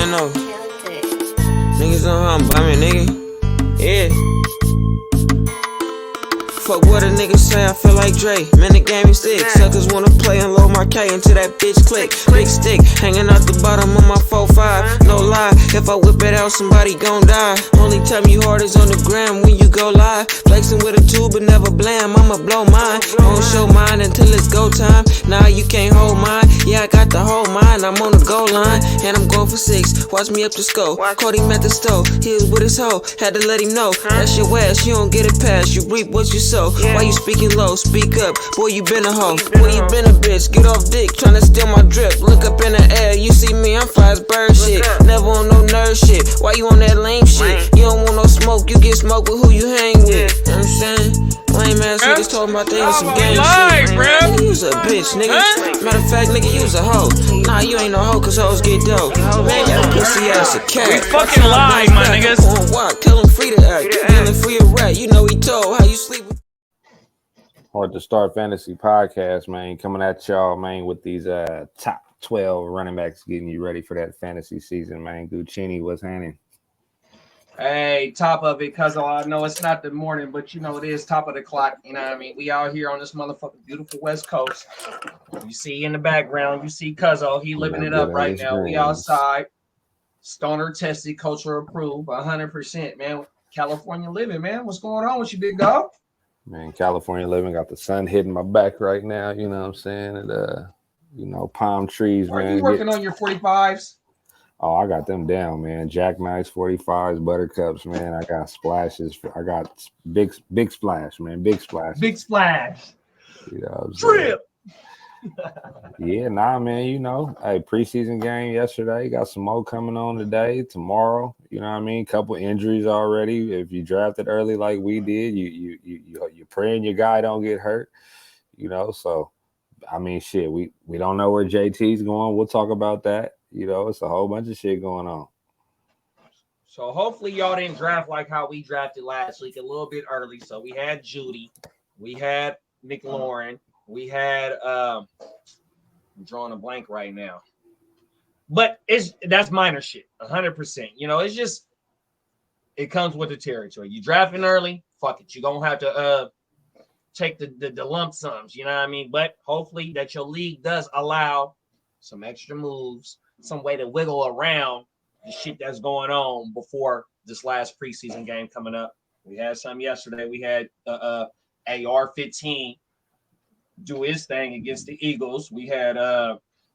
man, no. Niggas know how I'm bumming, nigga. Yeah. Fuck what a nigga say, I feel like Dre. Man, the game is thick. Suckers wanna play and load my K into that bitch click. Big stick, hanging out the bottom of my 4-5. No lie, if I whip it out, somebody gon' die. Only time you hard is on the gram when you go live. Flexing with a tube but never blam, I'ma blow mine. Won't show mine until it's go time. Nah, you can't hold mine. Yeah, I got the whole mine, I'm on the goal line. And I'm going for 6, watch me up the scope. Caught him at the stove, he was with his hoe. Had to let him know, that's your ass, you don't get it past. You reap what you sow. Why you speaking low? Speak up, boy, you been a hoe. Boy, you been a bitch, get off dick, tryna steal my drip. Look up in the air, you see me, I'm fly as bird shit. Never on no nerd shit, why you on that lame shit? You don't want no smoke, you get smoke with who you hang with. You know what I'm saying? Lame ass niggas talking about they on some gang shit. Nigga, you was a bitch, nigga. Matter of fact, nigga, you was a hoe. Nah, you ain't no hoe, cause hoes get dope. Man, y'all pussy ass a cat. We fucking lied, my niggas. Tell him free to act. Dealing for your rat, you know he told how you sleep with. Hard to Start Fantasy Podcast, man. Coming at y'all, man, with these top 12 running backs, getting you ready for that fantasy season, man. Guccini, what's happening? Hey, top of it, cuz I know it's not the morning, but you know it is top of the clock. You know what I mean? We out here on this motherfucking beautiful West Coast. You see in the background, you see Cuzzo, he living it up right now. We outside, stoner tested, culture approved, 100%, man. California living, man. What's going on with you, big dog? Man, California living, got the sun hitting my back right now, you know what I'm saying? And you know, palm trees, man. Are you working on your 45s? Oh, I got them down, man. Jackknives, 45s, buttercups, man. I got splashes. I got big splash, man. Big splash. Big splash. You know, Trip. Yeah, nah, man. You know, hey, preseason game yesterday. Got some more coming on today, tomorrow. You know what I mean? Couple injuries already. If you drafted early like we did, you're praying your guy don't get hurt. You know, so I mean, shit. We don't know where JT's going. We'll talk about that. You know, it's a whole bunch of shit going on. So hopefully y'all didn't draft like how we drafted last week, a little bit early. So we had Judy, we had McLaurin, we had I'm drawing a blank right now. But that's minor shit, 100%. You know, it's just it comes with the territory. You drafting early, fuck it. You're gonna have to take the lump sums, you know what I mean? But hopefully that your league does allow some extra moves, some way to wiggle around the shit that's going on before this last preseason game coming up. We had some yesterday. We had AR-15 do his thing against the Eagles. We had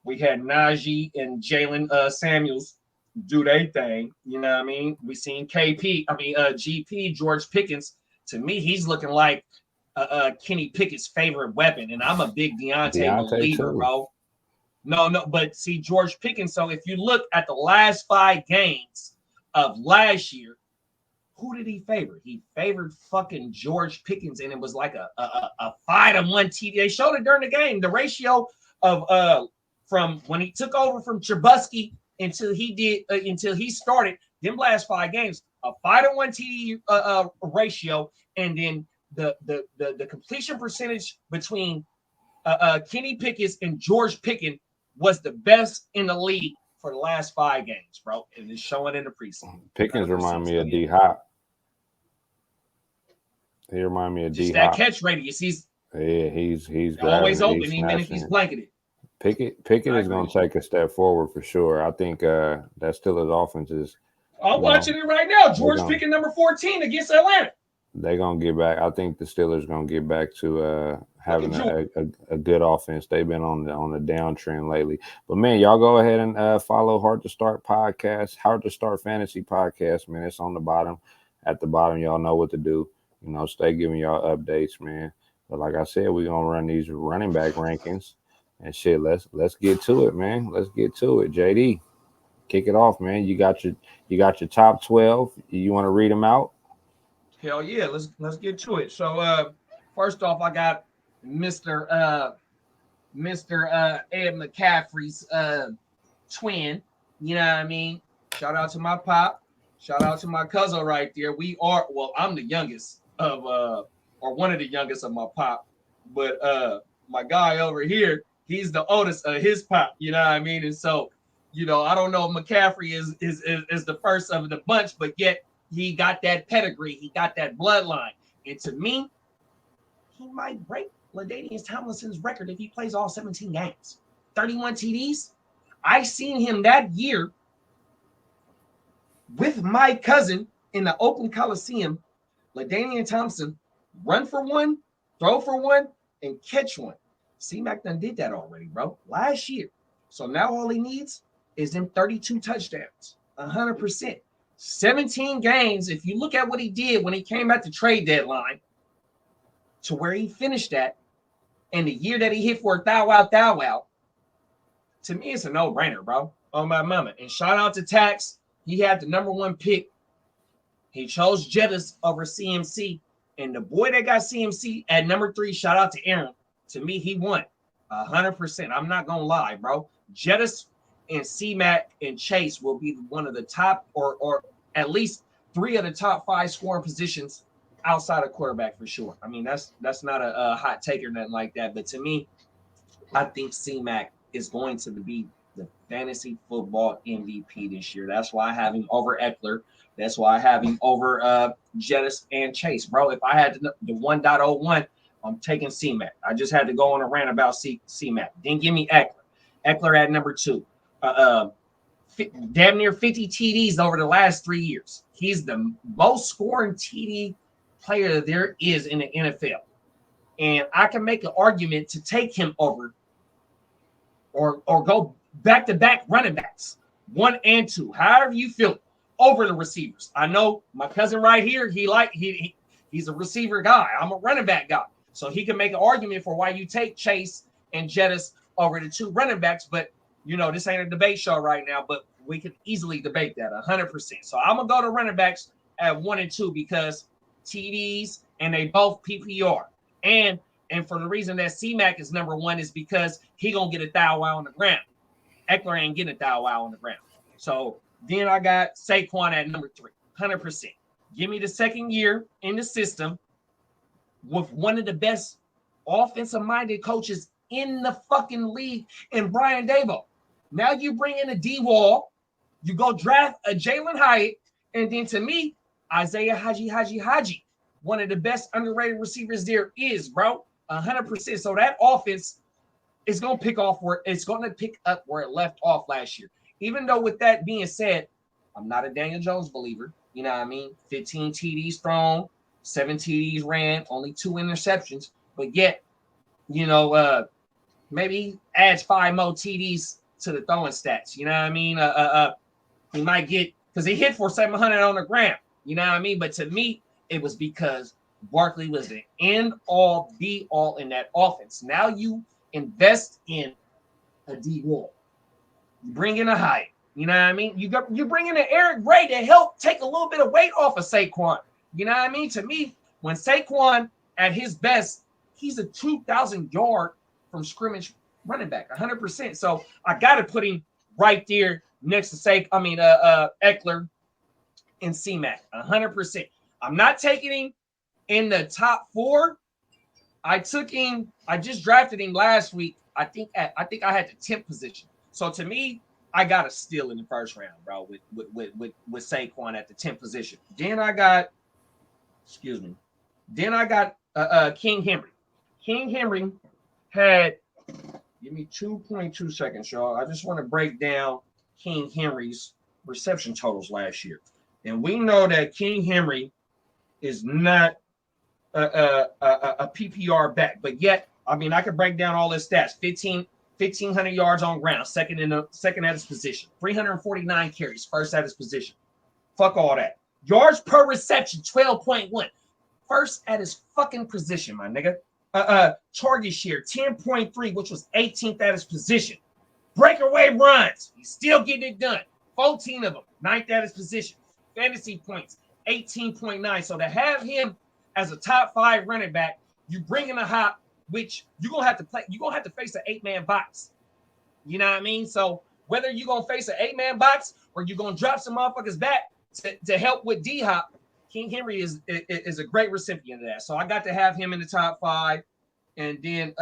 Najee and Jalen Samuels do their thing. You know what I mean? We seen GP, George Pickens. To me, he's looking like Kenny Pickett's favorite weapon, and I'm a big Deontay believer, bro. No, but see, George Pickens, so if you look at the last 5 games of last year, who did he favor? He favored fucking George Pickens, and it was like a 5-1 TD. They showed it during the game. The ratio of from when he took over from Trubisky until he started them last 5 games, a 5-1 TD ratio, and then the completion percentage between Kenny Pickett and George Pickens was the best in the league for the last 5 games, bro. And it's showing in the preseason. Pickens remind me of D-Hop. He remind me of D-Hop. That catch radius, he's always open, even if he's blanketed. Pickett is going to take a step forward for sure. I think that Steelers offense is. I'm watching it right now. George Pickens, number 14 against Atlanta. They're going to get back. I think the Steelers going to get back to having a good offense. They've been on the downtrend lately. But, man, y'all go ahead and follow Hard to Start Podcast, Hard to Start Fantasy Podcast, man. It's on the bottom. At the bottom, y'all know what to do. You know, stay giving y'all updates, man. But like I said, we're going to run these running back rankings. And, shit, let's get to it, man. Let's get to it. JD, kick it off, man. You got your top 12. You want to read them out? Hell yeah, let's get to it. So first off, I got Mr. Ed McCaffrey's twin. You know what I mean? Shout out to my pop. Shout out to my cousin right there. I'm the youngest of or one of the youngest of my pop, but my guy over here, he's the oldest of his pop. You know what I mean? And so You know, I don't know if McCaffrey is the first of the bunch, but yet he got that pedigree, he got that bloodline. And to me, he might break LaDainian Tomlinson's record if he plays all 17 games. 31 TDs. I seen him that year with my cousin in the Oakland Coliseum, LaDainian Thompson, run for one, throw for one, and catch one. C-Mac done did that already, bro, last year. So now all he needs is them 32 touchdowns, 100%. 17 games, if you look at what he did when he came at the trade deadline to where he finished at, and the year that he hit for a thou wow, to me, it's a no-brainer, bro. On my mama. And shout out to Tax. He had the number 1 pick. He chose Jettis over CMC. And the boy that got CMC at number 3, shout out to Aaron. To me, he won 100%. I'm not going to lie, bro. Jettis and C-Mac and Chase will be one of the top or at least 3 of the top 5 scoring positions outside of quarterback for sure. I mean, that's not a hot take or nothing like that. But to me, I think C-Mac is going to be the fantasy football MVP this year. That's why I have him over Eckler. That's why I have him over Jettis and Chase. Bro, if I had the 1.01, I'm taking C-Mac. I just had to go on a rant about C-Mac. Then give me Eckler. Eckler at number 2. Damn near 50 TDs over the last 3 years. He's the most scoring TD player there is in the NFL. And I can make an argument to take him over or go back-to-back running backs, 1 and 2, however you feel it, over the receivers. I know my cousin right here, he's a receiver guy. I'm a running back guy. So he can make an argument for why you take Chase and Jettis over the 2 running backs. But, you know, this ain't a debate show right now, but we can easily debate that 100%. So I'm going to go to running backs at 1 and 2 because TDs and they both PPR. And for the reason that C-Mac is number 1 is because he going to get a thou wow on the ground. Eckler ain't getting a thou wow on the ground. So then I got Saquon at number 3, 100%. Give me the second year in the system with one of the best offensive-minded coaches in the fucking league in Brian Daboll. Now you bring in a D-Wall, you go draft a Jalen Hyatt, and then to me, Isaiah Haji, one of the best underrated receivers there is, bro, 100%. So that offense is going to pick up where it left off last year. Even though with that being said, I'm not a Daniel Jones believer. You know what I mean? 15 TDs thrown, 7 TDs ran, only 2 interceptions. But yet, you know, maybe he adds 5 more TDs to the throwing stats. You know what I mean? He might get, because he hit for 700 on the ground. You know what I mean? But to me, it was because Barkley was the end-all, be-all in that offense. Now you invest in a D-Wall. You bring in a Hyatt. You know what I mean? You bring in an Eric Gray to help take a little bit of weight off of Saquon. You know what I mean? To me, when Saquon at his best, he's a 2,000 yard from scrimmage running back, 100%. So I got to put him right there next to Eckler and C-Mac, 100%. I'm not taking him in the top 4. I just drafted him last week. I think I had the 10th position. So to me, I got a steal in the first round, bro, with Saquon at the 10th position. Then I got King Henry. King Henry had, give me 2.2 seconds, y'all. I just want to break down King Henry's reception totals last year. And we know that King Henry is not a PPR back, but yet, I mean, I could break down all his stats. 1,500 yards on ground, second at his position. 349 carries, first at his position. Fuck all that. Yards per reception, 12.1. First at his fucking position, my nigga. Target share, 10.3, which was 18th at his position. Breakaway runs, he's still getting it done. 14 of them, 9th at his position. Fantasy points, 18.9. So to have him as a top 5 running back, you bring in a hop, which you're gonna have to face an 8-man box. You know what I mean? So whether you're gonna face an 8-man box or you're gonna drop some motherfuckers back to help with D-Hop, King Henry is a great recipient of that. So I got to have him in the top 5. And then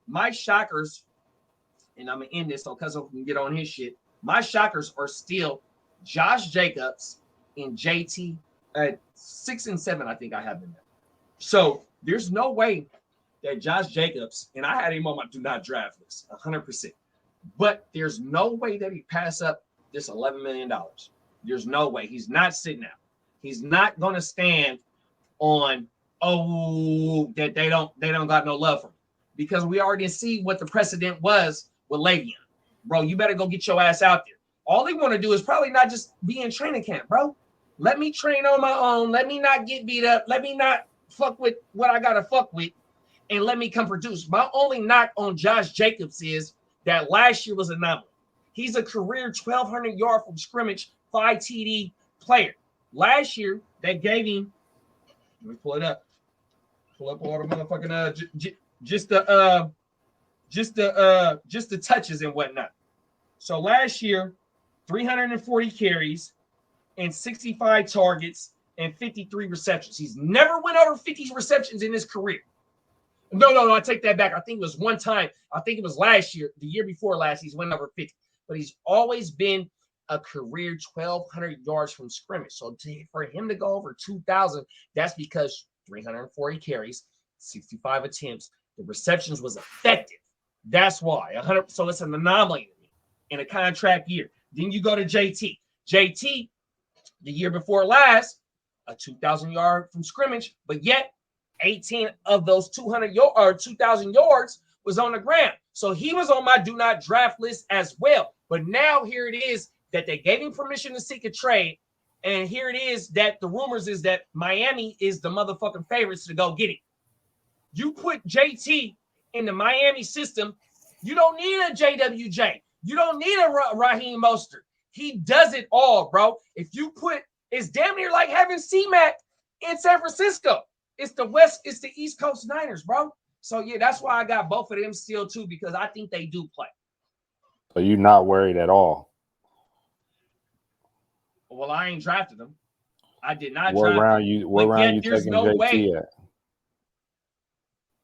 my shockers, and I'm gonna end this so Cuzzo can get on his shit. My shockers are still Josh Jacobs and JT at 6 and 7. I think I have them there. So there's no way that Josh Jacobs, and I had him on my do not draft list 100%, but there's no way that he pass up this $11 million. There's no way. He's not sitting out. He's not going to stand on, that they don't got no love for him, because we already see what the precedent was with Le'Veon. Bro, you better go get your ass out there. All they want to do is probably not just be in training camp, bro. Let me train on my own. Let me not get beat up. Let me not fuck with what I got to fuck with, and let me come produce. My only knock on Josh Jacobs is that last year was an anomaly. He's a career 1,200 yard from scrimmage, 5 TD player. Last year, they gave him, let me pull it up. Pull up all the motherfucking just the touches and whatnot. So last year, 340 carries and 65 targets and 53 receptions. He's never went over 50 receptions in his career. No, I take that back. I think it was one time. I think it was last year, the year before last, he's went over 50. But he's always been a career 1,200 yards from scrimmage. So for him to go over 2,000, that's because 340 carries, 65 attempts. The receptions was effective. That's why. 100. So it's an anomaly in a contract year. Then you go to JT. JT, the year before last, a 2,000 yard from scrimmage, but yet 18 of those 2,000 yards was on the ground. So he was on my do not draft list as well. But now here it is that they gave him permission to seek a trade. And here it is that the rumors is that Miami is the motherfucking favorites to go get him. You put JT in the Miami system, you don't need a JWJ. You don't need a Raheem Mostert. He does it all, bro. If you put, it's damn near like having C-Mac in San Francisco. It's the East Coast Niners, bro. So yeah, that's why I got both of them still too, because I think they do play. So you're not worried at all? Well, I ain't drafted them. I did not what draft round them. you what round you taking no JT way. at?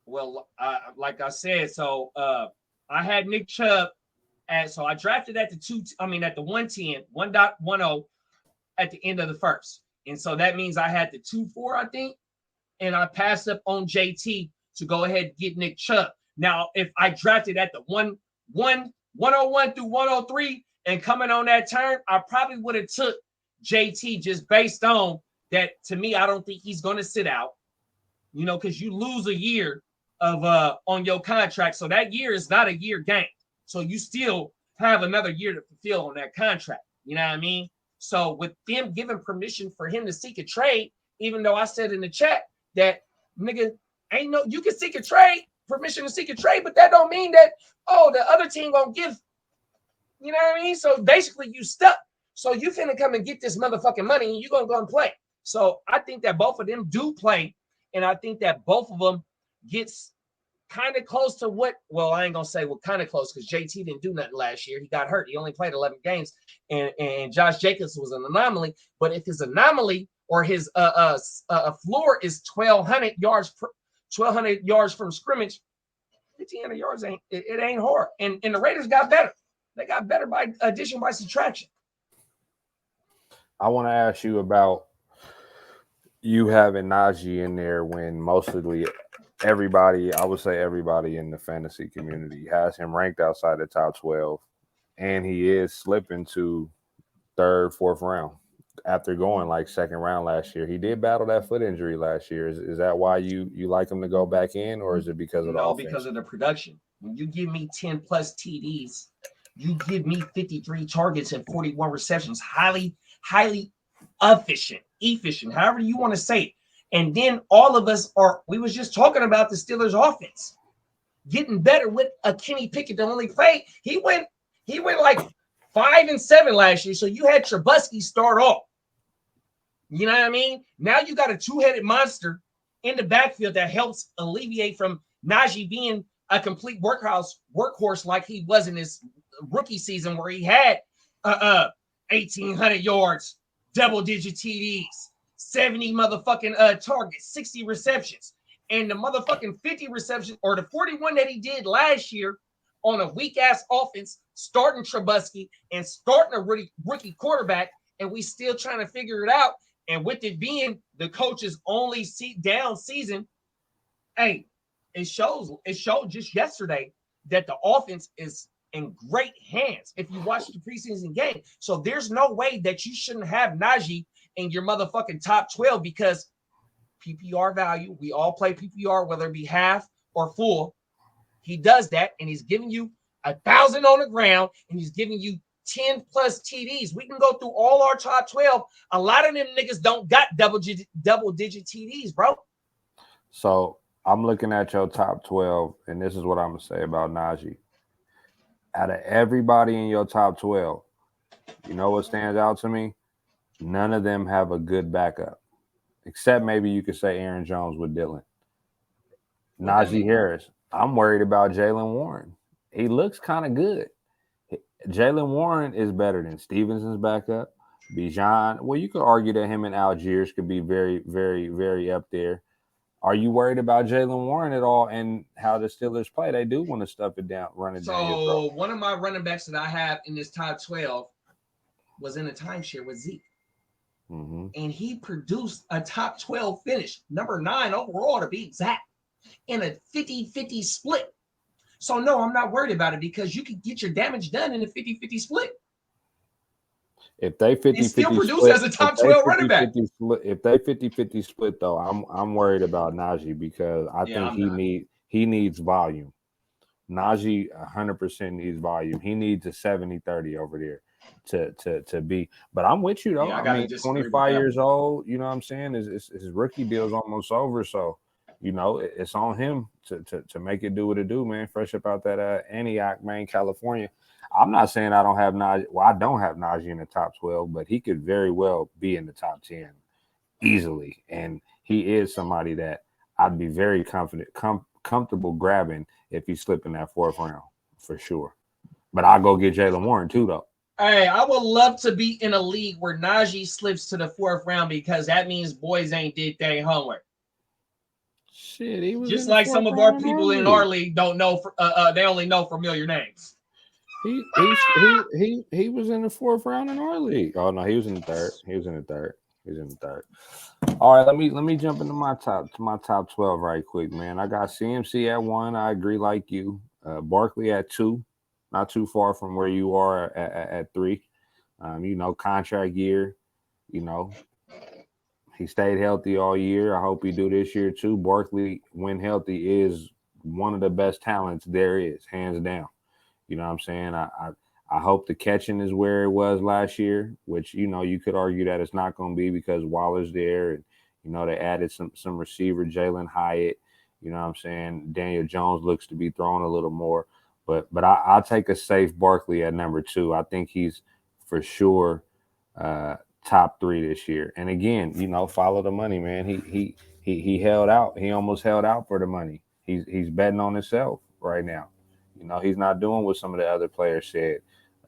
Well, like I said, so I had Nick Chubb so I drafted at the 110, 1.10 at the end of the first. And so that means I had the 2-4, I think. And I passed up on JT to go ahead and get Nick Chubb. Now, if I drafted at the 101 through 103 and coming on that turn, I probably would have took JT just based on that. To me, I don't think he's going to sit out, because you lose a year of on your contract. So that year is not a year game. So you still have another year to fulfill on that contract. You know what I mean? So with them giving permission for him to seek a trade, even though I said in the chat that nigga you can seek a trade, permission to seek a trade, but that don't mean that, the other team gonna give, you know what I mean? So basically you stuck. So you finna come and get this motherfucking money and you're gonna go and play. So I think that both of them do play, and I think that both of them gets kind of close to I ain't gonna say kind of close, because JT didn't do nothing last year. He got hurt. He only played 11 games, and Josh Jacobs was an anomaly. But if his anomaly or his floor is 1,200 yards from scrimmage, 1,500 yards ain't hard. And the Raiders got better. They got better by addition, by subtraction. I want to ask you about you having Najee in there when mostly everybody, I would say everybody in the fantasy community has him ranked outside the top 12, and he is slipping to 3rd, 4th round after going like 2nd round last year. He did battle that foot injury last year. Is that why you like him to go back in, or is it because of the offense? Because of the production. When you give me 10 plus TDs, you give me 53 targets and 41 receptions, highly efficient, however you want to say it. And then all of us we was just talking about the Steelers offense getting better with a Kenny Pickett that only played. He went like 5 and 7 last year. So you had Trubisky start off. You know what I mean? Now you got a 2-headed monster in the backfield that helps alleviate from Najee being a complete workhorse like he was in his rookie season, where he had 1,800 yards, double-digit TDs, 70 motherfucking targets, 60 receptions, and the motherfucking 50 receptions, or the 41 that he did last year on a weak ass offense, starting Trubisky and starting a rookie quarterback, and we still trying to figure it out. And with it being the coach's only down season, hey, it showed just yesterday that the offense is in great hands if you watch the preseason game. So there's no way that you shouldn't have Najee in your motherfucking top 12 because PPR value, we all play PPR, whether it be half or full. He does that, and he's giving you 1,000 on the ground, and he's giving you 10 plus TDs. We can go through all our top 12. A lot of them niggas don't got double digit TDs, bro. So I'm looking at your top 12, and this is what I'm going to say about Najee. Out of everybody in your top 12, you know what stands out to me? None of them have a good backup, except maybe you could say Aaron Jones with Dylan. Najee Harris. I'm worried about Jaylen Warren. He looks kind of good. Jaylen Warren is better than Stevenson's backup. Bijan. Well, you could argue that him and Algiers could be very, very, very up there. Are you worried about Jaylen Warren at all and how the Steelers play? They do want to stuff it down, run it down your throat. So one of my running backs that I have in this top 12 was in a timeshare with Zeke. Mm-hmm. And he produced a top 12 finish, number 9 overall to be exact, in a 50-50 split. So no, I'm not worried about it because you can get your damage done in a 50-50 split. If they 50-50 still produce split, as a top 12 running back. If they 50-50 split though, I'm worried about Najee because I think he needs volume. Najee 100% needs volume. He needs a 70-30 over there to be. But I'm with you though. Yeah, I mean, 25 years old. You know what I'm saying? His rookie deal's almost over, so you know it's on him to make it do what it do, man. Fresh up out that Antioch, man, California. I'm not saying I don't have Najee. Well, I don't have Najee in the top 12, but he could very well be in the top 10 easily. And he is somebody that I'd be very comfortable grabbing if he's slipping that 4th round for sure. But I'll go get Jaylen Warren too, though. Hey, I would love to be in a league where Najee slips to the 4th round because that means boys ain't did their homework. Shit, he was just like some of our people in our league don't know. They only know familiar names. He was in the 4th round in our league. Oh no, he was in the 3rd. He was in the 3rd. All right, let me jump into my top 12 right quick, man. I got CMC at 1. I agree, like you. Barkley at 2, not too far from where you are at 3. You know, contract year. You know, he stayed healthy all year. I hope he do this year too. Barkley, when healthy, is one of the best talents there is, hands down. You know what I'm saying? I hope the catching is where it was last year, which, you know, you could argue that it's not going to be because Waller's there. And, you know, they added some receiver, Jalen Hyatt. You know what I'm saying? Daniel Jones looks to be throwing a little more. But I'll take a safe Barkley at number 2. I think he's for sure top 3 this year. And, again, you know, follow the money, man. He held out. He almost held out for the money. He's betting on himself right now. You know, he's not doing what some of the other players said.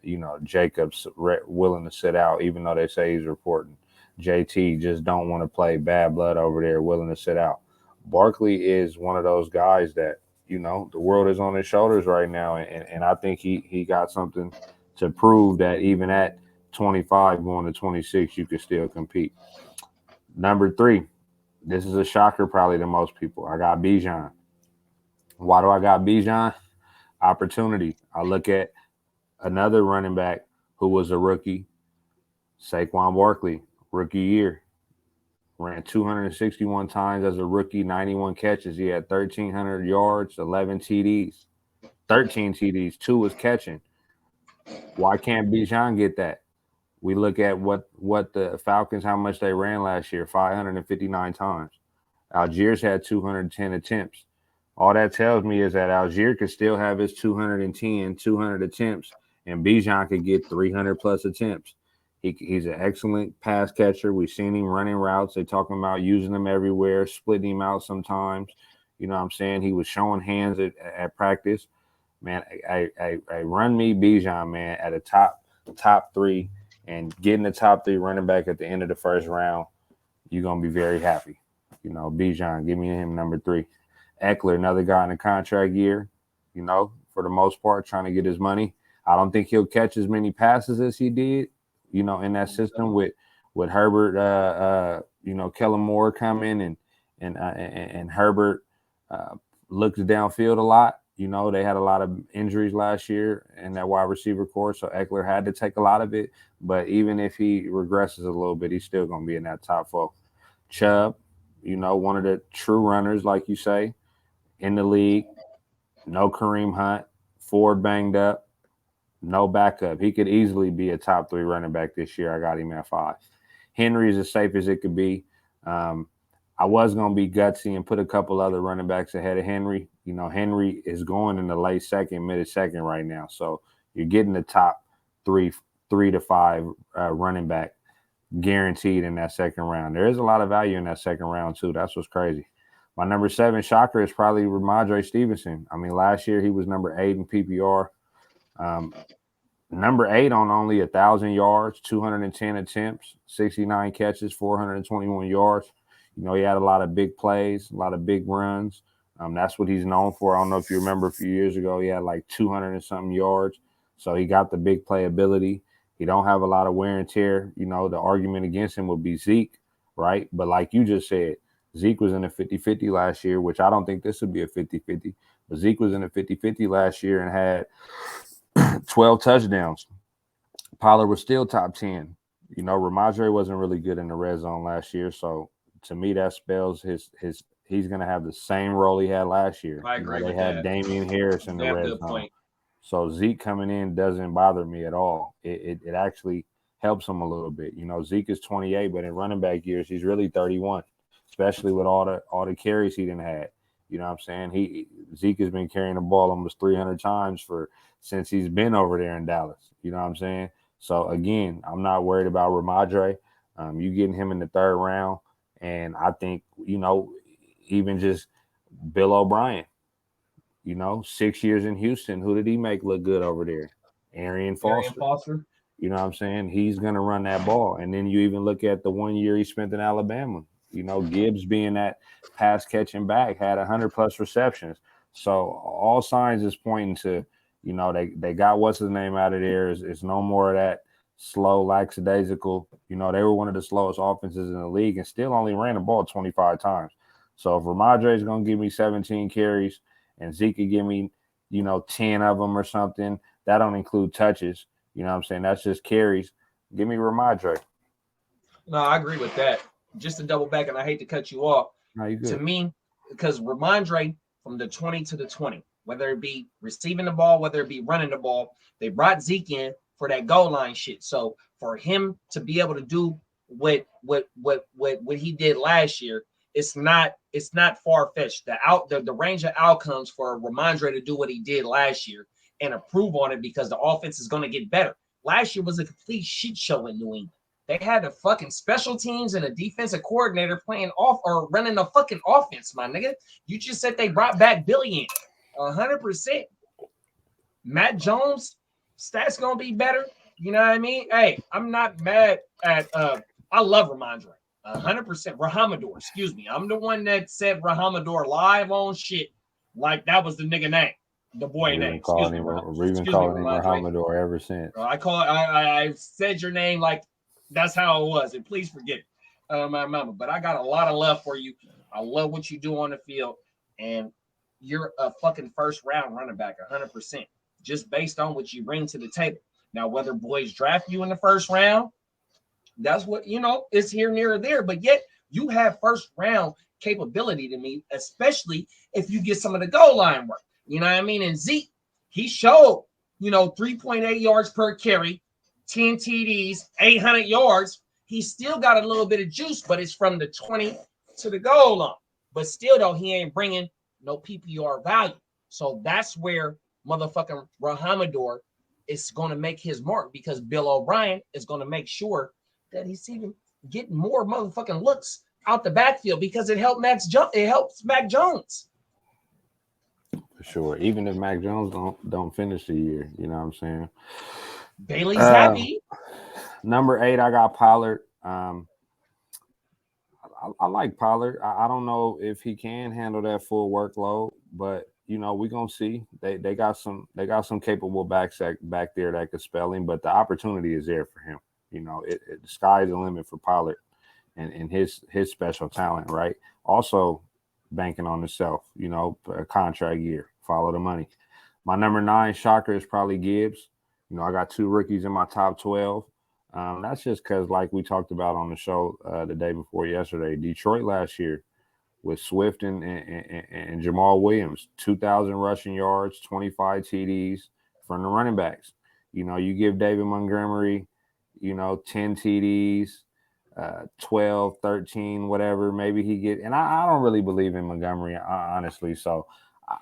You know, Jacobs willing to sit out, even though they say he's reporting. JT just don't want to play, bad blood over there, willing to sit out. Barkley is one of those guys that, you know, the world is on his shoulders right now. And I think he got something to prove that even at 25 going to 26, you could still compete. Number 3, this is a shocker probably to most people. I got Bijan. Why do I got Bijan? Opportunity. I look at another running back who was a rookie, Saquon Barkley, rookie year. Ran 261 times as a rookie, 91 catches. He had 1,300 yards, 11 TDs. 13 TDs, 2 was catching. Why can't Bijan get that? We look at what the Falcons, how much they ran last year, 559 times. Algiers had 210 attempts. All that tells me is that Algier could still have his 210, 200 attempts, and Bijan could get 300-plus attempts. He's an excellent pass catcher. We've seen him running routes. They're talking about using him everywhere, splitting him out sometimes. You know what I'm saying? He was showing hands at practice. Man, I run me Bijan, man, at a top 3, and getting the top 3 running back at the end of the 1st round, you're going to be very happy. You know, Bijan, give me him number 3. Eckler, another guy in the contract year, you know, for the most part, trying to get his money. I don't think he'll catch as many passes as he did, in that system with Herbert, Kellen Moore coming and Herbert looks downfield a lot. They had a lot of injuries last year in that wide receiver core, so Eckler had to take a lot of it. But even if he regresses a little bit, he's still going to be in that top 4. Chubb, one of the true runners, like you say, in the league. No Kareem Hunt, Ford banged up, no backup. He could easily be a top 3 running back this year. I got him at 5. Henry is as safe as it could be. I was going to be gutsy and put a couple other running backs ahead of Henry. Henry is going in the late second, mid second right now. So you're getting the top 3 to 5 running back guaranteed in that second round. There is a lot of value in that second round too. That's what's crazy. My number 7 shocker is probably Ramondre Stevenson. I mean, last year he was number 8 in PPR. Number 8 on only 1,000 yards, 210 attempts, 69 catches, 421 yards. He had a lot of big plays, a lot of big runs. That's what he's known for. I don't know if you remember a few years ago, he had like 200 and something yards. So he got the big play ability. He don't have a lot of wear and tear. The argument against him would be Zeke, right? But like you just said, Zeke was in a 50-50 last year, which I don't think this would be a 50-50. But Zeke was in a 50-50 last year and had 12 touchdowns. Pollard was still top 10. Ramondre wasn't really good in the red zone last year. So to me, that spells he's going to have the same role he had last year. I agree they with had that. Damian Harris in the red zone. Point. So Zeke coming in doesn't bother me at all. It actually helps him a little bit. Zeke is 28, but in running back years, he's really 31, especially with all the carries he didn't have. You know what I'm saying? Zeke has been carrying the ball almost 300 times since he's been over there in Dallas. You know what I'm saying? So again, I'm not worried about Ramondre. You getting him in the 3rd round, and I think even just Bill O'Brien. 6 years in Houston, who did he make look good over there? Arian Foster. You know what I'm saying? He's going to run that ball. And then you even look at the 1 year he spent in Alabama. Gibbs being that pass catching back had 100+ receptions. So all signs is pointing to, they got what's his name out of there. It's no more of that slow, lackadaisical. They were one of the slowest offenses in the league and still only ran the ball 25 times. So if Ramondre is going to give me 17 carries and Zeke could give me, 10 of them or something, that don't include touches. You know what I'm saying? That's just carries. Give me Ramondre. No, I agree with that. Just to double back, and I hate to cut you off. No, you good. To me, because Ramondre from the 20 to the 20, whether it be receiving the ball, whether it be running the ball, they brought Zeke in for that goal line shit. So for him to be able to do what he did last year, it's not far-fetched. The range of outcomes for Ramondre to do what he did last year and improve on it because the offense is going to get better. Last year was a complete shit show in New England. They had the fucking special teams and a defensive coordinator playing off or running the fucking offense, my nigga. You just said they brought back Billy in 100%. Matt Jones, stats going to be better. You know what I mean? Hey, I'm not mad at I love Ramondre. 100%. Rahamador, excuse me. I'm the one that said Rahamador live on shit like that was the nigga name. The boy name. We've been calling him Rahamador ever since. I said your name like that's how it was. And please forget it, my mama. But I got a lot of love for you. I love what you do on the field. And you're a fucking first round running back, 100%. Just based on what you bring to the table. Now, whether boys draft you in the first round, that's what, it's here, near, or there. But yet, you have first round capability to me, especially if you get some of the goal line work. You know what I mean? And Zeke, he showed, 3.8 yards per carry, 10 TDs, 800 yards. He still got a little bit of juice, but it's from the 20 to the goal line. But still, though, he ain't bringing no PPR value. So that's where motherfucking Rahamador is going to make his mark because Bill O'Brien is going to make sure that he's even getting more motherfucking looks out the backfield because it helps Mac Jones. For sure. Even if Mac Jones don't finish the year, you know what I'm saying? Bailey's happy. Number 8, I got Pollard. I like Pollard. I don't know if he can handle that full workload, but you know, we're gonna see. They got some capable backs back there that could spell him, but the opportunity is there for him. You know, the sky's the limit for Pollard and his special talent, right? Also banking on himself, you know, a contract year, follow the money. My number 9 shocker is probably Gibbs. You know, I got 2 rookies in my top 12. That's just because, like we talked about on the show the day before yesterday, Detroit last year with Swift and Jamal Williams, 2,000 rushing yards, 25 TDs from the running backs. You know, you give David Montgomery, you know, 10 TDs, 12, 13, whatever, maybe he get. And I don't really believe in Montgomery, honestly. So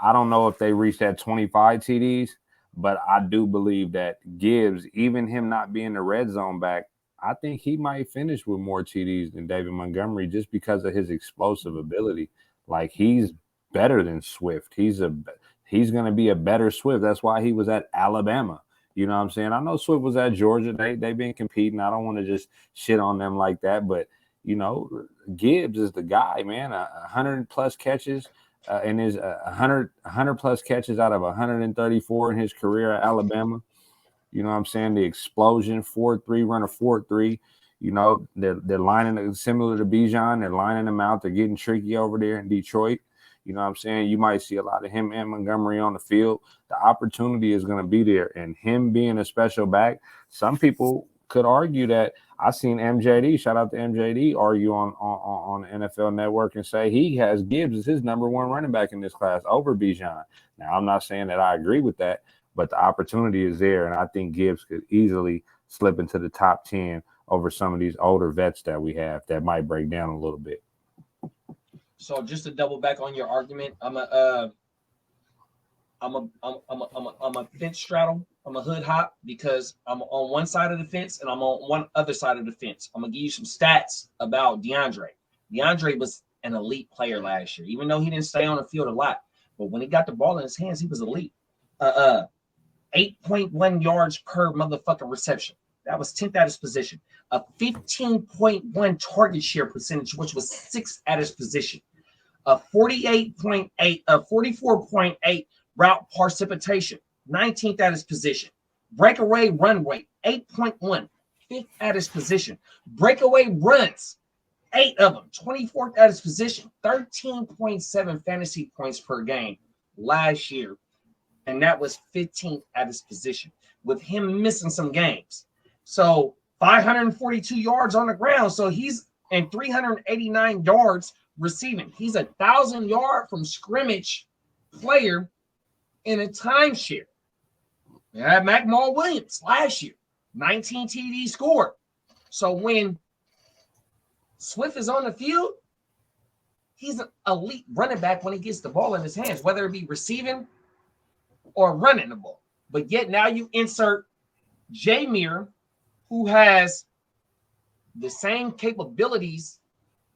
I don't know if they reach that 25 TDs, but I do believe that Gibbs, even him not being the red zone back, I think he might finish with more TDs than David Montgomery just because of his explosive ability. Like, he's better than Swift. He's going to be a better Swift. That's why he was at Alabama. You know what I'm saying? I know Swift was at Georgia. They've been competing. I don't want to just shit on them like that, but you know, Gibbs is the guy, man. 100 plus catches in his 100 plus catches out of 134 in his career at Alabama. You know what I'm saying? The explosion, 4.3, run a 4.3. You know, they're lining similar to Bijan. They're lining them out. They're getting tricky over there in Detroit. You know what I'm saying? You might see a lot of him and Montgomery on the field. The opportunity is going to be there. And him being a special back, some people could argue that. I seen MJD, shout out to MJD, argue on NFL Network and say he has Gibbs as his number 1 running back in this class over Bijan. Now, I'm not saying that I agree with that, but the opportunity is there, and I think Gibbs could easily slip into the top 10 over some of these older vets that we have that might break down a little bit. So just to double back on your argument, I'm a fence straddle. I'm a hood hop because I'm on one side of the fence and I'm on one other side of the fence. I'm gonna give you some stats about DeAndre. DeAndre was an elite player last year, even though he didn't stay on the field a lot. But when he got the ball in his hands, he was elite. 8.1 yards per motherfucking reception. That was 10th at his position. A 15.1 target share percentage, which was 6th at his position. A 44.8 route participation, 19th at his position. Breakaway run rate, 8.1, 5th at his position. Breakaway runs, 8 of them, 24th at his position. 13.7 fantasy points per game last year. And that was 15th at his position, with him missing some games. So 542 yards on the ground. So he's in 389 yards receiving. He's 1,000 yard from scrimmage player in a timeshare. Yeah, Jamal Williams last year, 19 TD scored. So when Swift is on the field, he's an elite running back when he gets the ball in his hands, whether it be receiving or running the ball. But yet now you insert Jameer, who has the same capabilities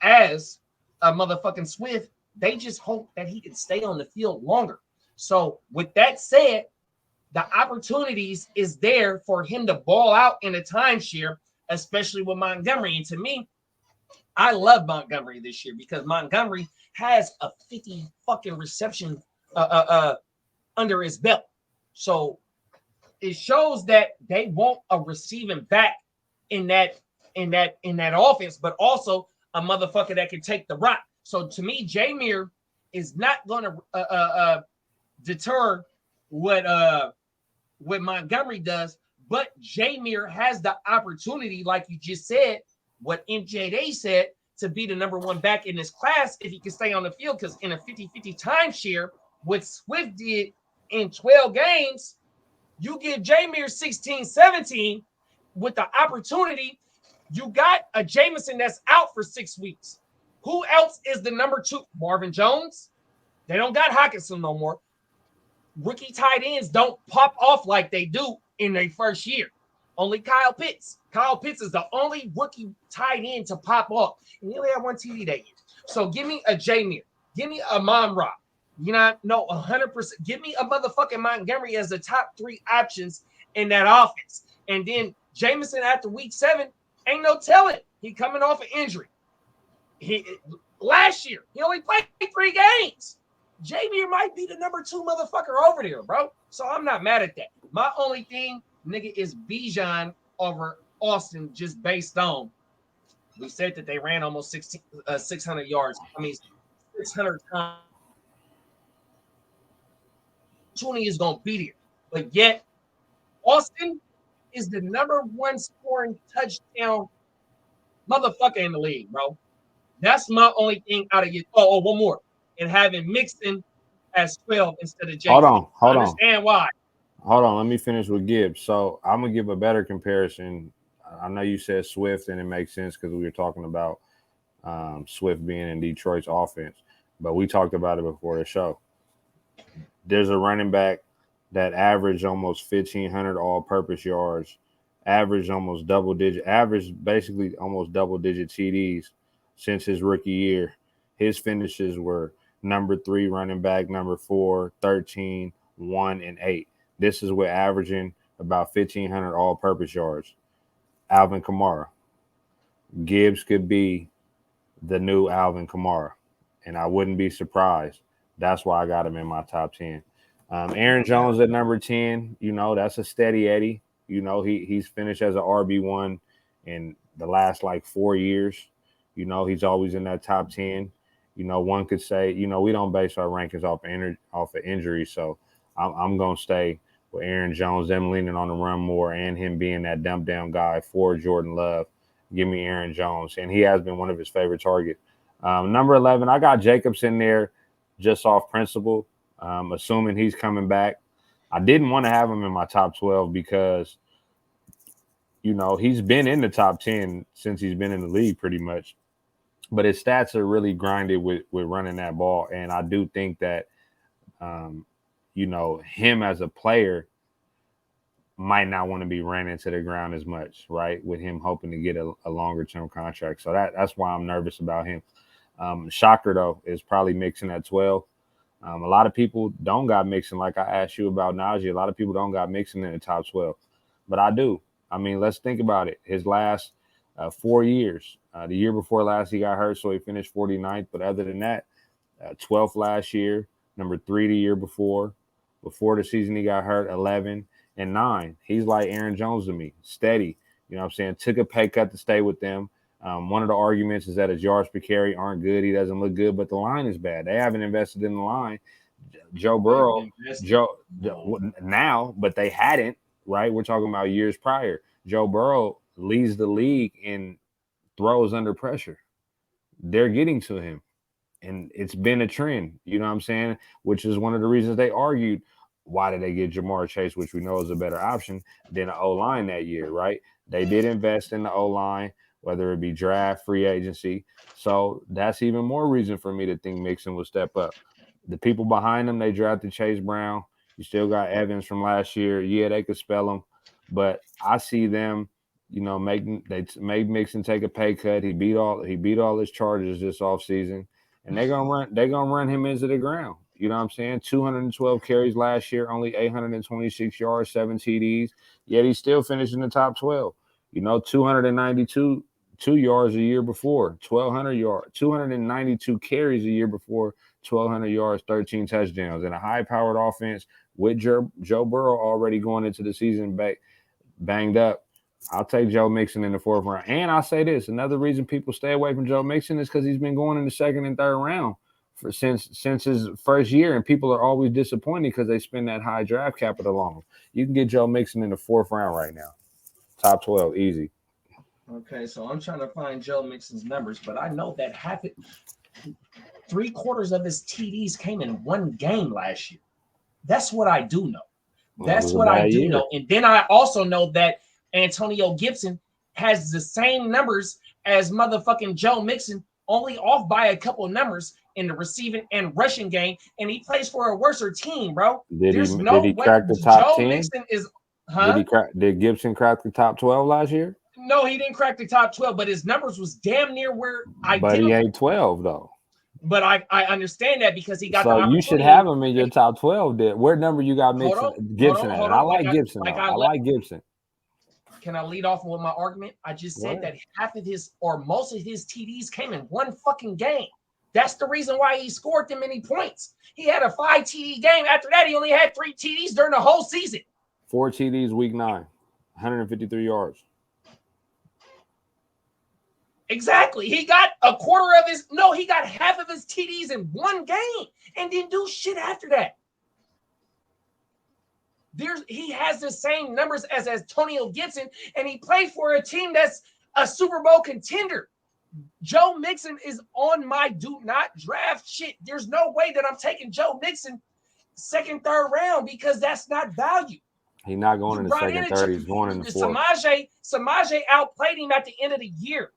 as a motherfucking Swift. They just hope that he can stay on the field longer. So with that said, the opportunities is there for him to ball out in a timeshare, especially with Montgomery. And to me, I love Montgomery this year because Montgomery has a 50 fucking reception under his belt. So it shows that they want a receiving back in that offense, but also a motherfucker that can take the rock. So to me, Jameer is not going to deter what Montgomery does, but Jameer has the opportunity, like you just said, what MJD said, to be the number 1 back in this class if he can stay on the field, because in a 50-50 timeshare, what Swift did in 12 games, you give Jameer 16-17 with the opportunity. You got a Jameson that's out for 6 weeks. Who else is the number 2? Marvin Jones. They don't got Hockenson no more. Rookie tight ends don't pop off like they do in their first year. Only Kyle Pitts. Kyle Pitts is the only rookie tight end to pop off. And he only had 1 TD that year. So give me a Jameer. Give me a Monroe. You know, no, 100%. Give me a motherfucking Montgomery as the top 3 options in that offense. And then Jameson after week 7, ain't no telling. He coming off an injury. Last year, he only played 3 games. Javier might be the number 2 motherfucker over there, bro. So I'm not mad at that. My only thing, nigga, is Bijan over Austin just based on we said that they ran almost 600 yards. I mean, 600 times. 20 is going to be there. But yet, Austin is the number 1 scoring touchdown motherfucker in the league, bro. That's my only thing out of you. Oh, one more. And having Mixon as 12 instead of Jay. Hold on. I understand why. Hold on. Let me finish with Gibbs. So I'm going to give a better comparison. I know you said Swift, and it makes sense because we were talking about Swift being in Detroit's offense. But we talked about it before the show. There's a running back that averaged almost 1,500 all-purpose yards, averaged basically almost double-digit TDs since his rookie year. His finishes were number 3 running back, number 4, 13, 1, and 8. This is with averaging about 1,500 all-purpose yards. Alvin Kamara. Gibbs could be the new Alvin Kamara, and I wouldn't be surprised. That's why I got him in my top 10. Aaron Jones at number 10, that's a steady Eddie. He's finished as an RB1 in the last 4 years. He's always in that top 10. One could say, we don't base our rankings off of injury. So I'm going to stay with Aaron Jones, them leaning on the run more and him being that dump down guy for Jordan Love. Give me Aaron Jones. And he has been one of his favorite targets. Number 11, I got Jacobs in there just off principle, assuming he's coming back. I didn't want to have him in my top 12 because, he's been in the top 10 since he's been in the league pretty much. But his stats are really grinded with running that ball. And I do think that, him as a player might not want to be ran into the ground as much, right, with him hoping to get a longer-term contract. So that's why I'm nervous about him. Shocker, though, is probably Mixon at 12. A lot of people don't got Mixon, like I asked you about Najee. A lot of people don't got Mixon in the top 12. But I do. I mean, let's think about it. His last 4 years, the year before last, he got hurt, so he finished 49th. But other than that, 12th last year, number 3 the year before. Before the season, he got hurt, 11 and 9. He's like Aaron Jones to me, steady. You know what I'm saying? Took a pay cut to stay with them. One of the arguments is that his yards per carry aren't good. He doesn't look good, but the line is bad. They haven't invested in the line. Joe Burrow, now, but they hadn't, right? We're talking about years prior. Joe Burrow leads the league in throws under pressure. They're getting to him, and it's been a trend, you know what I'm saying? Which is one of the reasons they argued, why did they get Jamar Chase, which we know is a better option than an O-line that year, right? They did invest in the O-line, whether it be draft, free agency. So that's even more reason for me to think Mixon will step up. The people behind them, they drafted Chase Brown. You still got Evans from last year. Yeah, they could spell him, but I see them, made Mixon take a pay cut. He beat all his charges this offseason, and they're gonna run him into the ground. You know what I'm saying? 212 carries last year, only 826 yards, 7 TDs. Yet he's still finished in the top 12. 292 yards a year before, 1,200 yards, 292 carries a year before, 1,200 yards, 13 touchdowns, and a high-powered offense with Joe Burrow already going into the season banged up. I'll take Joe Mixon in the 4th round. And I'll say this, another reason people stay away from Joe Mixon is because he's been going in the 2nd and 3rd round since his first year, and people are always disappointed because they spend that high draft capital on him. You can get Joe Mixon in the 4th round right now. Top 12, easy. Okay, so I'm trying to find Joe Mixon's numbers, but I know that 3/4 of his TDs came in one game last year. That's what I do know. That's what I do know. And then I also know that Antonio Gibson has the same numbers as motherfucking Joe Mixon, only off by a couple of numbers in the receiving and rushing game, and he plays for a worser team, bro. Did he crack the top 10? Mixon is, huh? Did Gibson crack the top 12 last year? No, he didn't crack the top 12, but his numbers was damn near where I did. But he ain't 12 though. But I understand that because he got so the you should have him in your top 12 there. Where number you got Gibson at? I like Gibson. I like Gibson. Can I lead off with my argument? I just said that half of his or most of his TDs came in one fucking game. That's the reason why he scored them many points. He had a 5 TD game. After that, he only had 3 TDs during the whole season. 4 TDs week 9, 153 yards. Exactly. He got he got half of his TDs in one game and didn't do shit after that. He has the same numbers as Antonio Gibson, and he played for a team that's a Super Bowl contender. Joe Mixon is on my do not draft shit. There's no way that I'm taking Joe Mixon second, third round because that's not value. He's not going in the second, third. He's going in the fourth. Samaje outplayed him at the end of the year.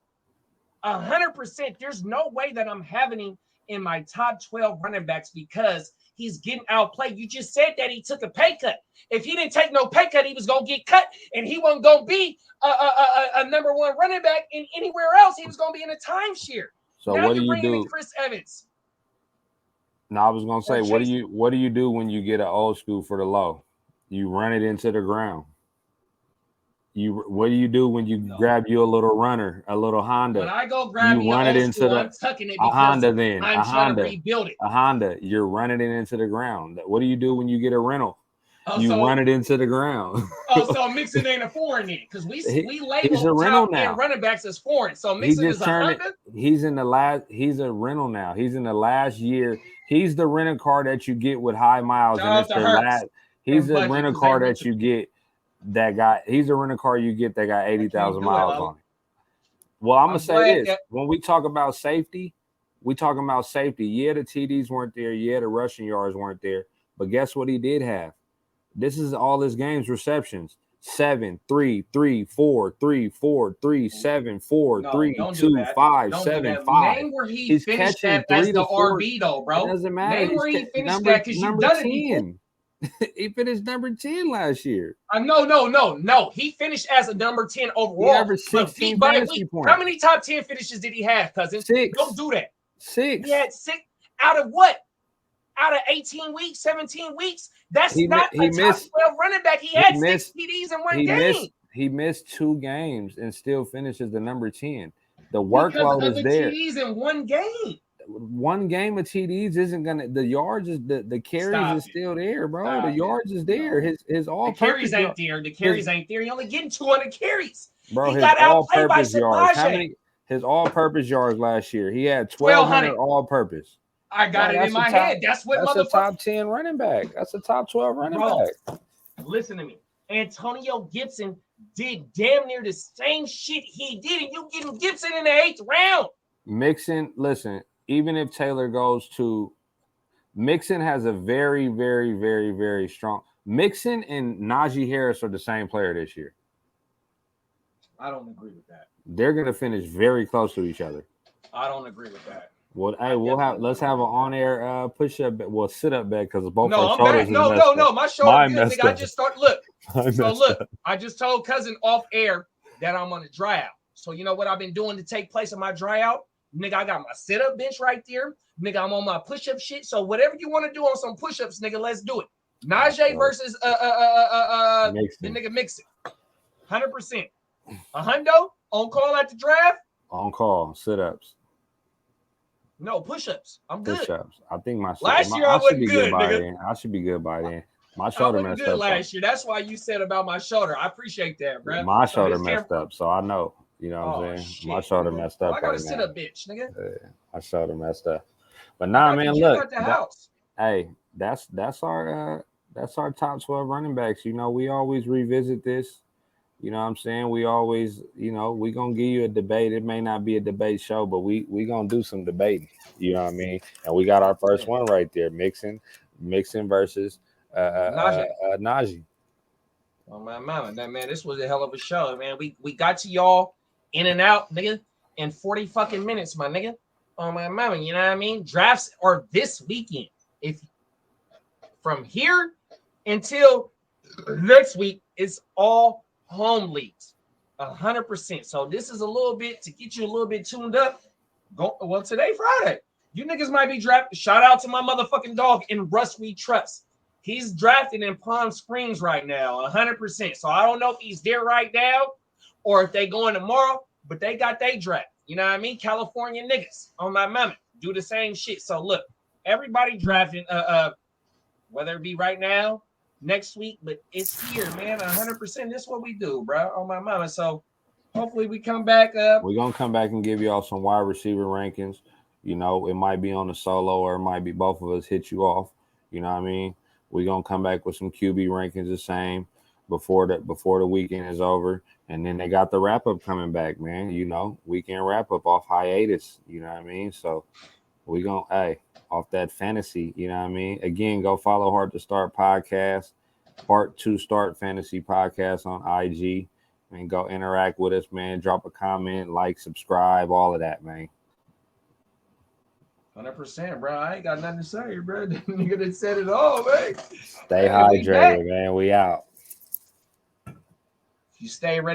100%. There's no way that I'm having him in my top 12 running backs because he's getting outplayed. You just said that he took a pay cut. If he didn't take no pay cut, he was going to get cut, and he wasn't going to be a number one running back in anywhere else. He was going to be in a timeshare. So now what do you do? Chris Evans. No, I was going to say, what do you do when you get an old school for the low? You run it into the ground. What do you do when you grab you a little runner, a little Honda? When I go grab you run it into I'm tucking it a Honda. Then I'm trying to rebuild it. A Honda, you're running it into the ground. What do you do when you get a rental? You run it into the ground. So Mixon ain't a foreign then, because we label top 10 running backs as foreign. So Mixon is a Honda. He's in the last. He's a rental now. He's in the last year. He's the rental car that you get with high miles, and it's the last. He's the rental car that you get. He's a rental car you get that got 80,000 miles on it. Well, I'm gonna say this: when we talk about safety, we talking about safety. Yeah, the TDs weren't there. Yeah, the rushing yards weren't there. But guess what he did have? This is all his games receptions: 7, 3, 3, 4, 3, 4, 3, 7, 4, 3, 2, 5, 7, 5. Name where he finished that as the RB though, bro. It doesn't matter. Name where he finished that because you've done it before. He finished number 10 last year. No. He finished as a number 10 overall. He averaged 16 fantasy points. How many top 10 finishes did he have, cousin? 6. Don't do that. 6. He had 6 out of what? Out of 18 weeks, 17 weeks? That's not a top 12 running back. He had 6 TDs in one game. He missed 2 games and still finishes the number 10. The workload is there. TDs in one game. One game of TDs isn't gonna. The yards is the carries is still there, bro. The yards is there. His all carries ain't there. The carries ain't there. He only getting 200 carries. Bro, his all-purpose yards. How many? His all-purpose yards last year. He had 1,200 all-purpose. I got it in my head. That's a top 10 running back. That's a top 12 running back. Listen to me. Antonio Gibson did damn near the same shit he did, and you getting Gibson in the 8th round. Mixon, listen. Even if Taylor goes to Mixon has a very, very, very, very strong. Mixon and Najee Harris are the same player this year. I don't agree with that. They're going to finish very close to each other. I don't agree with that. Well, hey, let's have an on-air push-up, sit-up bet because both our shoulders. No, my shoulder good. Nigga, I just started. Look, I just told cousin off air that I'm on a dry out. So you know what I've been doing to take place of my dry out? Nigga, I got my sit-up bench right there. Nigga, I'm on my push-up shit. So whatever you want to do on some push-ups, nigga, let's do it. Najee versus the nigga Mixon. 100%. A hundo on call at the draft? On call, sit-ups. No, push-ups. I'm good. Push-ups. I think last year I wasn't good, nigga. I should be good by then. My shoulder messed up last year. That's why you said about my shoulder. I appreciate that, bro. My shoulder messed up, so I know. You know what I'm saying? Shit, my shoulder messed up. I gotta sit up, bitch, nigga. Yeah, my shoulder messed up. But nah, man, look. That's our top 12 running backs. You know, we always revisit this. You know what I'm saying? We always, you know, we gonna give you a debate. It may not be a debate show, but we gonna do some debating. You know what I mean? And we got our first one right there, Mixon versus Najee. Oh my mama, man, this was a hell of a show, man. We got to y'all in and out, nigga, in 40 fucking minutes, my nigga. Oh my mama, you know what I mean? Drafts are this weekend. If from here until next week, it's all home leagues, 100%. So this is a little bit to get you a little bit tuned up. Today Friday, you niggas might be drafted. Shout out to my motherfucking dog in Russ We Trust. He's drafted in Palm Springs right now, 100%. So I don't know if he's there right now or if they going tomorrow, but they got their draft. You know what I mean? California niggas on my mama. do the same shit. So look, everybody drafting, whether it be right now, next week, but it's here, man. 100%. This is what we do, bro. On my mama. So hopefully we come back up. We're gonna come back and give y'all some wide receiver rankings. You know, it might be on the solo or it might be both of us hit you off. You know what I mean? We're gonna come back with some QB rankings the same before the weekend is over. And then they got the wrap up coming back, man. You know, weekend wrap up off hiatus. You know what I mean? So we gonna off that fantasy, you know what I mean? Again, go follow Hard to Start Podcast, Part 2 Start Fantasy Podcast on IG. And go interact with us, man. Drop a comment, like, subscribe, all of that, man. 100%, bro. I ain't got nothing to say, bro. The nigga that said it all, man. Stay hydrated, man. We out. You stay ready.